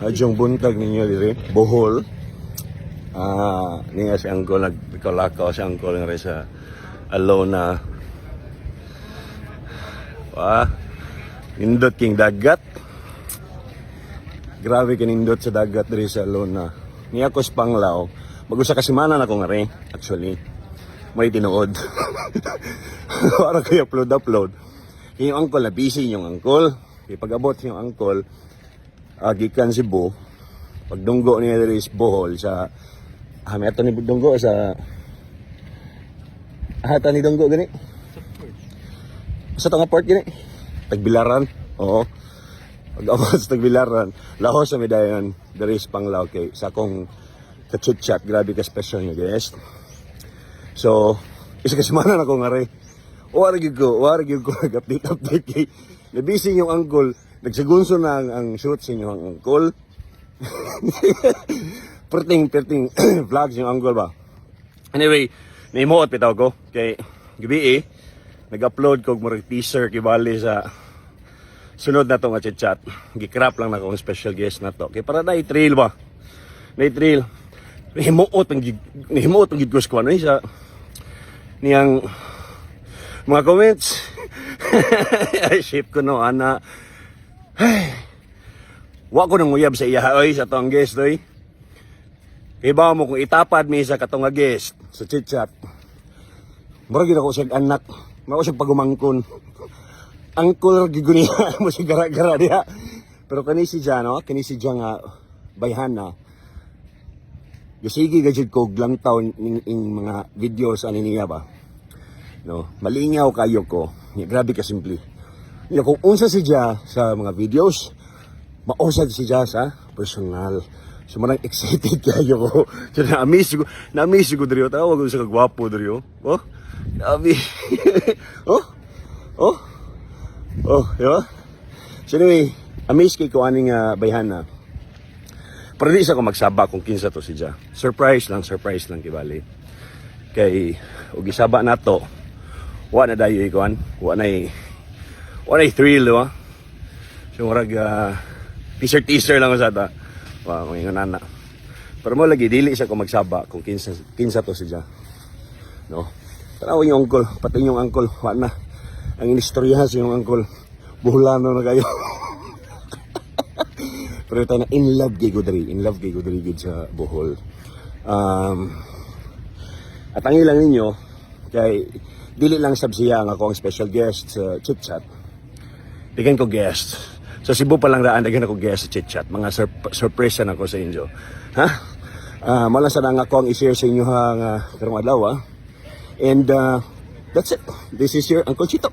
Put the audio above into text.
Adyong buntag ninyo diri, Bohol. Niya si Angkol, nagkalakaw si Angkol nga rin sa Alona. Nindot king dagat. Grabe kinindot sa dagat diri sa Alona. Niya ko sa Panglao. Mag-usa ka semana na ko nga rin, actually. May tinuod. Para kayo upload. Yung Angkol, na busy yung Angkol. Pag-abot yung Angkol, gikan Cebu, pagdunggo niya diri sa Bohol sa meto ni dunggo sa hata ni dunggo gani sa tanga port gani Tagbilaran. Oo, pag-abot sa Tagbilaran, lahos sa medayon diri sa Panglao kay sa akong ka-chit-chat. Grabe ka special niyo, guys. So isa ka semana na ko ngari wari gyud ko nag-update kay nabisi yung Angkol. Nagsagunso na ang shoot sa inyo ang Angkol. perting vlogs yung Angkol ba. Anyway, naimuot pitaw ko kay gabi nag-upload ko murag teaser kibali sa sunod na to nga chat. Gikrap lang na akong special guest na to. Kay para na i-trail ba. Na i-trail. Naimuot ang gid ko sa kuno sa niyang mga comments. Ay, ship ko no, ana. Ay, wa ko nang uyab sa iya, oy, sa tong guest, oy. Iba mo kung itapad mi sa katong guest sa chit-chat. Murag ako siya anak, mao siya pagumangkon. Angkol giguniya mo si gara-gara diha. Pero kani si Jan, no? Kani si Jan nga bayhan na. Gasigi gajud ko glantaw ning mga videos ani niya ba. No, malingaw kayo ko. Grabe ka simple. Kung unsa si Jah sa mga videos, mausad si Jah sa personal. So marang excited kayo ko. So na-miss ko diri. Tawag ko sa kagwapo diri. Oh, grabe. Yo. So anyway, amiss kay ko aning bayhan na. Pero di sa ko magsaba kung kinsa to si Jah. Surprise lang kibali. Kay ug isaba nato. Wa na dayo ikuan. Wa na thrill, diba? So, marag, teaser lang ko sa ata. Wow, may nana. Pero mo lagi, dili siya kung magsaba kung kinsa to siya. No? Taraw yung Angkol, pati yung Angkol, wala na. Ang inistoryahan sa yung Angkol, buhulano na kayo. Pero tayo na in love kay Godri gid sa Bohol. At ang ilang ninyo, kay dili lang sab siya nga ako ang special guest sa chit-chat. Digan ko guest. Sa Cebu pa lang daan, digan ako guest sa chit-chat. Mga surprise na ako sa inyo. Ha? Malang sana nga ako ang i-share sa inyo karong adlaw. And that's it. This is your Uncle Chito.